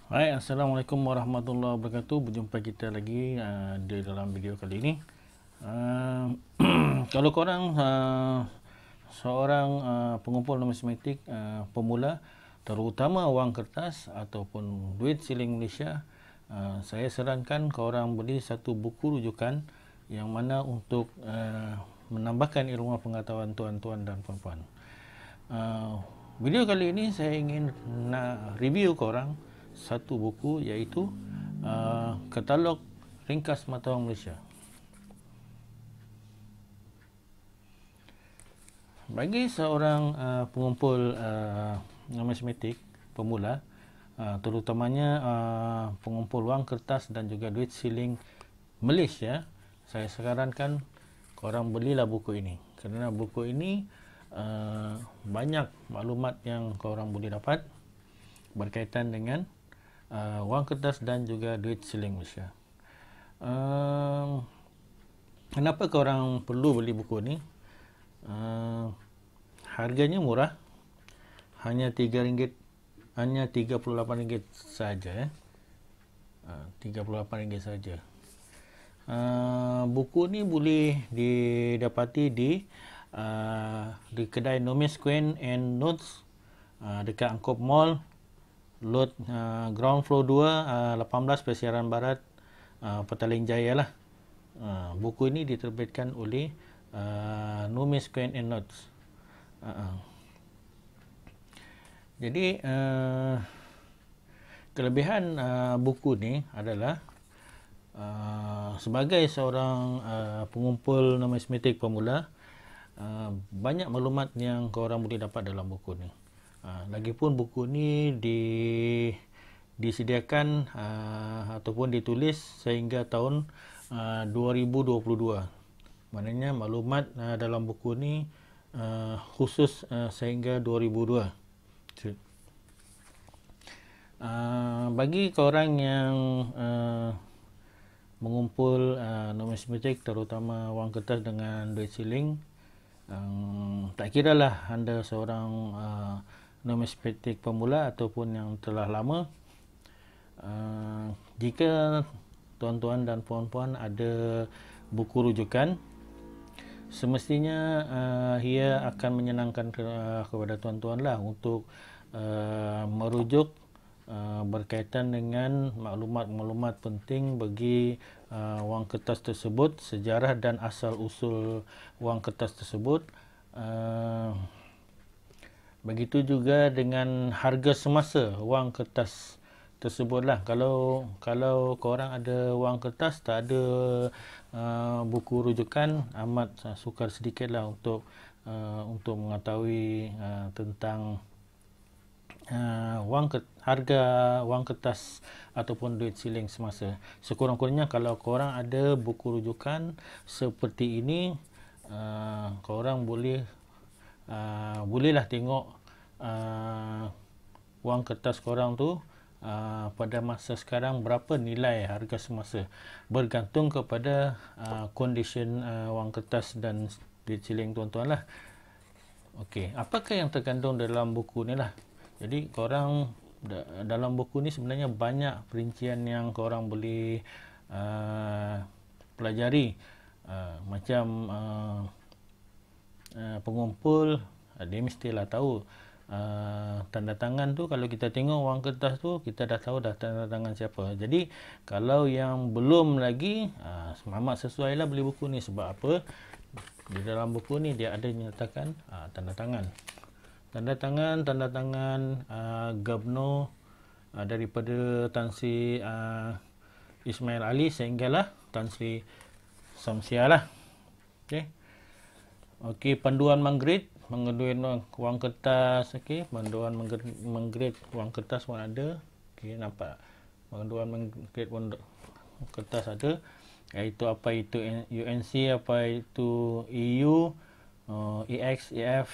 Hai, Assalamualaikum warahmatullahi wabarakatuh. Berjumpa kita lagi di dalam video kali ini. Uh, Kalau korang seorang pengumpul numismatik pemula, terutama wang kertas ataupun duit siling Malaysia, saya sarankan korang beli satu buku rujukan yang mana untuk menambahkan ilmu pengetahuan tuan-tuan dan puan-puan. Video kali ini saya ingin nak review korang satu buku, iaitu Katalog Ringkas Mata Wang Malaysia. Bagi seorang pengumpul numismatik pemula, terutamanya pengumpul wang kertas dan juga duit siling Malaysia, saya sarankan korang belilah buku ini, kerana buku ini banyak maklumat yang korang boleh dapat berkaitan dengan wang kertas dan juga duit siling Malaysia. Kenapa korang perlu beli buku ni? Harganya murah, hanya RM3, hanya RM38 saja. RM38 saja. Buku ni boleh didapati di kedai Nomis Coin and Notes dekat Angkop Mall, lot ground floor 2, 18 Persiaran Barat, Petaling Jaya lah. Buku ini diterbitkan oleh Nomis Coin and Notes. Jadi kelebihan buku ni adalah sebagai seorang pengumpul numismatik pemula, banyak maklumat yang korang boleh dapat dalam buku ni. Lagipun buku ni disediakan ataupun ditulis sehingga tahun 2022. Maknanya maklumat dalam buku ni khusus sehingga 2002. Bagi korang yang mengumpul numismatik, terutama wang kertas dengan duit siling, tak kiralah anda seorang numismatik pemula ataupun yang telah lama, jika tuan-tuan dan puan-puan ada buku rujukan, semestinya ia akan menyenangkan kepada tuan-tuan lah untuk merujuk berkaitan dengan maklumat-maklumat penting bagi wang kertas tersebut, sejarah dan asal usul wang kertas tersebut. Begitu juga dengan harga semasa wang kertas tersebutlah. Kalau korang ada wang kertas, tak ada buku rujukan, amat sukar sedikitlah untuk mengetahui tentang harga wang kertas ataupun duit siling semasa. Sekurang-kurangnya kalau korang ada buku rujukan seperti ini, korang bolehlah tengok wang kertas korang tu pada masa sekarang berapa nilai harga semasa, bergantung kepada condition wang kertas dan duit siling tuan-tuan lah. Okey, apakah yang terkandung dalam buku ni lah? Jadi korang dalam buku ni sebenarnya banyak perincian yang korang boleh pelajari. Macam pengumpul, dia mestilah tahu tanda tangan tu. Kalau kita tengok wang kertas tu, kita dah tahu dah tanda tangan siapa. Jadi kalau yang belum lagi, amat sesuai lah beli buku ni. Sebab apa? Di dalam buku ni dia ada menyatakan tanda tangan Gubernur daripada Tan Sri Ismail Ali sehinggalah Tan Sri Samsia lah. Okey, panduan menggrade wang kertas. Okey, panduan menggrade wang kertas pun ada. Okey, nampak panduan menggrade wang kertas ada, iaitu apa itu UNC, apa itu EU, EX, EF,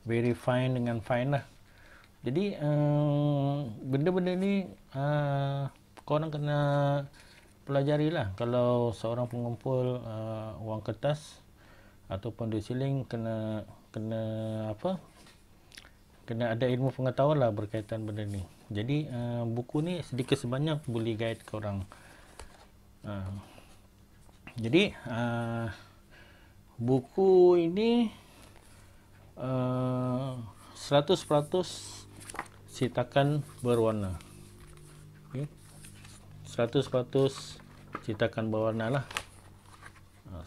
very fine dengan fine lah. Jadi benda-benda ni korang kena pelajari lah. Kalau seorang pengumpul wang kertas ataupun duit siling, kena kena ada ilmu pengetahuan lah berkaitan benda ni. Jadi buku ni sedikit sebanyak boleh guide korang. Jadi buku ini 100% cetakan berwarna. Okay. 100% cetakan berwarna lah.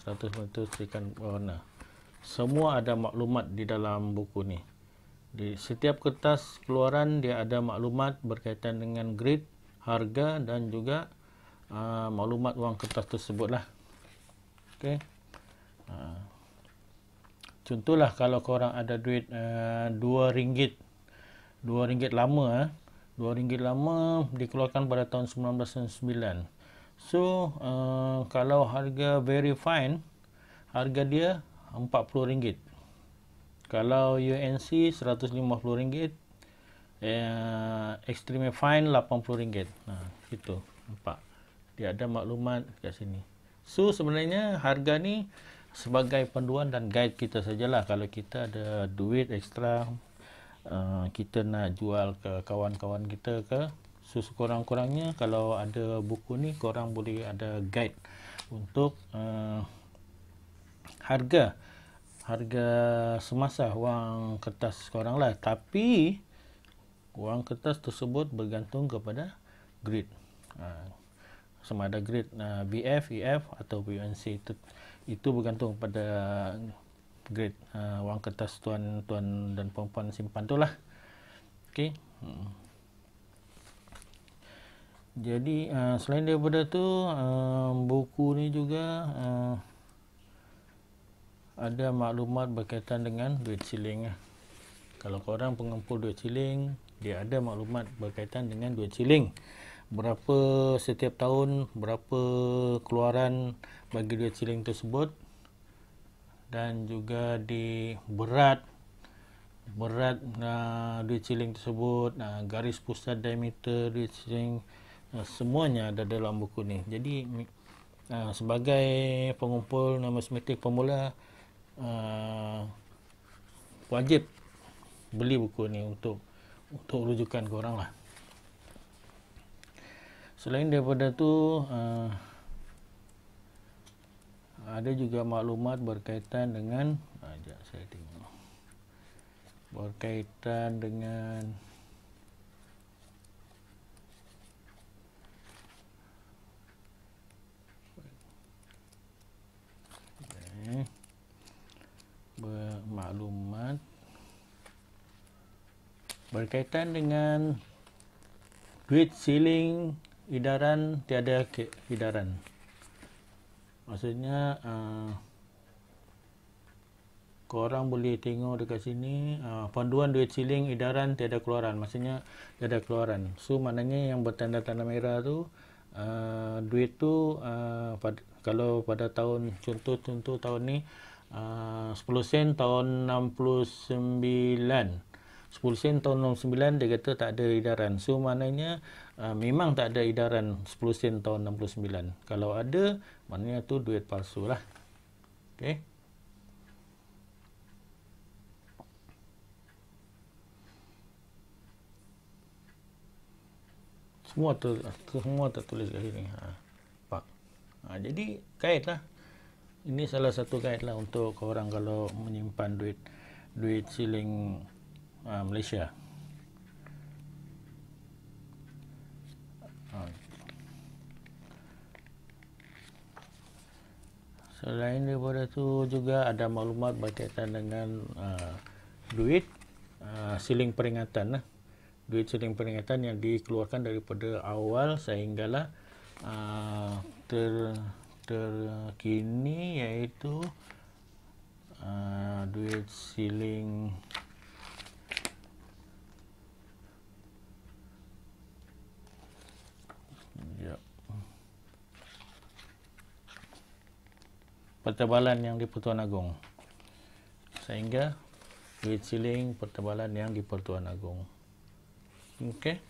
100% cetakan berwarna. Semua ada maklumat di dalam buku ni. Di setiap kertas keluaran dia ada maklumat berkaitan dengan grade, harga dan juga maklumat wang kertas tersebut lah. Okey. Contohlah kalau korang ada duit RM2, RM2 lama RM2 lama dikeluarkan pada tahun 1999. So kalau harga very fine, harga dia RM40. Kalau UNC RM150, extreme fine RM80. Itu nampak. Dia ada maklumat kat sini. So sebenarnya harga ni sebagai panduan dan guide kita sajalah. Kalau kita ada duit ekstra, kita nak jual ke kawan-kawan kita ke, so sekurang-kurangnya kalau ada buku ni korang boleh ada guide untuk harga semasa wang kertas korang lah. Tapi wang kertas tersebut bergantung kepada grade. Sama ada grade BF, EF atau UNC. Itu bergantung pada grade wang kertas tuan-tuan dan puan-puan simpan tu lah. Okey. Jadi selain daripada tu, buku ni juga ada maklumat berkaitan dengan duit siling. Kalau korang pengumpul duit siling, dia ada maklumat berkaitan dengan duit siling. Berapa setiap tahun, berapa keluaran bagi duit siling tersebut, dan juga di berat duit siling tersebut, garis pusat diameter duit siling, semuanya ada dalam buku ni. Jadi sebagai pengumpul numismatik pemula, wajib beli buku ni untuk rujukan korang lah. Selain daripada tu, ada juga maklumat berkaitan dengan saya tengok berkaitan dengan maklumat berkaitan dengan duit siling edaran tiada edaran. Maksudnya korang boleh tengok dekat sini, panduan duit siling edaran tiada keluaran. Maksudnya tiada keluaran. So maknanya yang bertanda tanda merah tu duit tu kalau pada tahun contoh tahun ni 10 sen tahun 69. 10 sen tahun 69 dia kata tak ada edaran. So maknanya memang tak ada edaran 10 sen tahun 69. Kalau ada, maknanya tu duit palsu lah. Okey. Semua tertulis kat sini. Nampak? Jadi guide lah. Ini salah satu guide lah untuk korang kalau menyimpan duit siling Malaysia. Selain daripada tu juga ada maklumat berkaitan dengan duit siling peringatan lah. Duit siling peringatan yang dikeluarkan daripada awal sehinggalah terkini, iaitu duit siling pertebalan yang di Pertuan Agong, sehingga duit siling pertebalan yang di Pertuan Agong. Okey.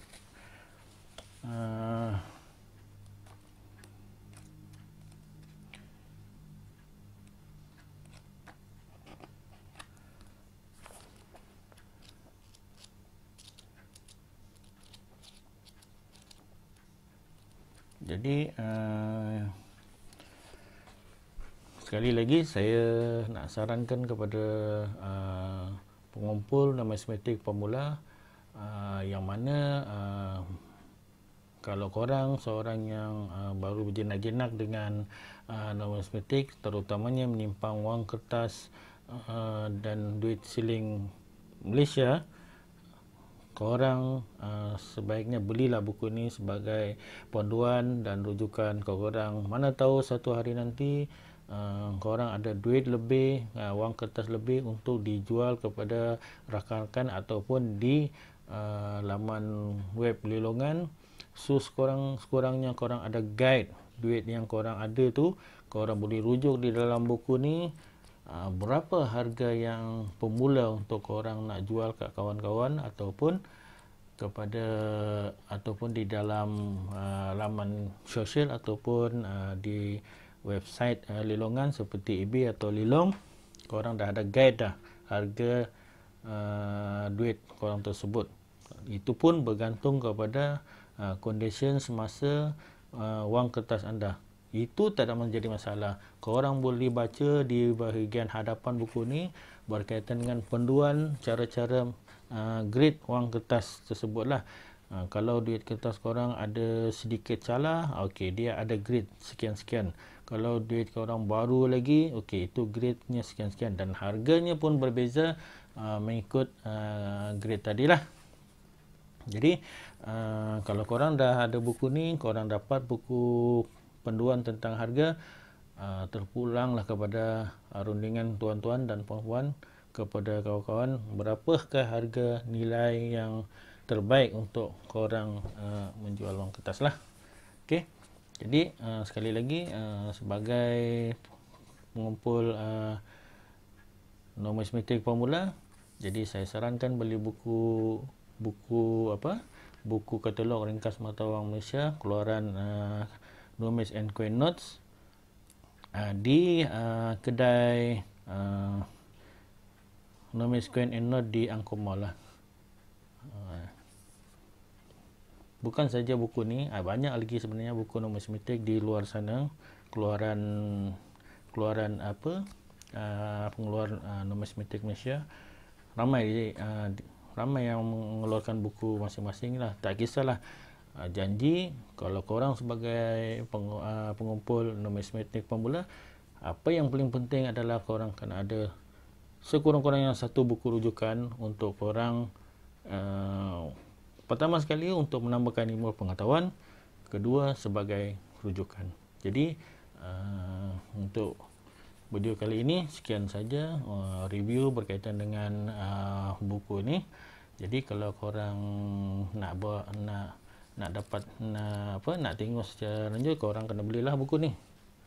Jadi sekali lagi saya nak sarankan kepada pengumpul numismatik pemula yang mana kalau korang seorang yang baru berjinak-jinak dengan numismatik, terutamanya menyimpang wang kertas dan duit siling Malaysia, korang sebaiknya belilah buku ini sebagai panduan dan rujukan korang. Mana tahu satu hari nanti korang ada duit lebih, wang kertas lebih untuk dijual kepada rakan-rakan ataupun di laman web lelongan. So sekurang-kurangnya korang ada guide duit yang korang ada tu, korang boleh rujuk di dalam buku ni berapa harga yang pemula untuk korang nak jual kat kawan-kawan ataupun di dalam laman sosial ataupun di website lelongan seperti eBay atau Lelong. Korang dah ada guide dah harga duit korang tersebut. Itu pun bergantung kepada condition semasa wang kertas anda. Itu tak ada menjadi masalah. Korang boleh baca di bahagian hadapan buku ni berkaitan dengan panduan cara-cara grade wang kertas tersebut lah. Kalau duit kertas korang ada sedikit calah, okey, dia ada grade sekian-sekian. Kalau duit korang baru lagi, okey, itu grade-nya sekian-sekian dan harganya pun berbeza mengikut grade tadilah. Jadi kalau korang dah ada buku ni, korang dapat buku panduan tentang harga, terpulanglah kepada rundingan tuan-tuan dan puan-puan, kepada kawan-kawan, berapakah harga nilai yang terbaik untuk korang menjual wang kertas lah. Okey. Jadi sekali lagi sebagai pengumpul numismatik pemula, jadi saya sarankan beli buku katalog ringkas mata wang Malaysia keluaran Numis and Coin Notes di kedai Numis Coin and Note di Angkor Mall lah. Bukan saja buku ni, banyak lagi sebenarnya buku numismatik di luar sana, keluaran pengeluar numismatik Malaysia. Ramai yang mengeluarkan buku masing-masing lah. Tak kisahlah, janji kalau korang sebagai pengumpul numismatik pemula, apa yang paling penting adalah korang kena ada sekurang-kurangnya satu buku rujukan untuk korang, pertama sekali untuk menambahkan ilmu pengetahuan, kedua sebagai rujukan. Jadi untuk video kali ini sekian saja review berkaitan dengan buku ni. Jadi kalau korang nak tengok secara lanjut, korang kena belilah buku ni.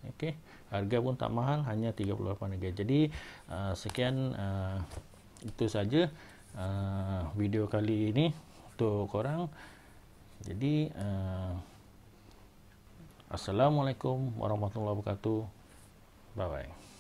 Okey, harga pun tak mahal, hanya RM38. Jadi sekian, itu saja video kali ini untuk korang. Jadi Assalamualaikum warahmatullahi wabarakatuh. Bye bye.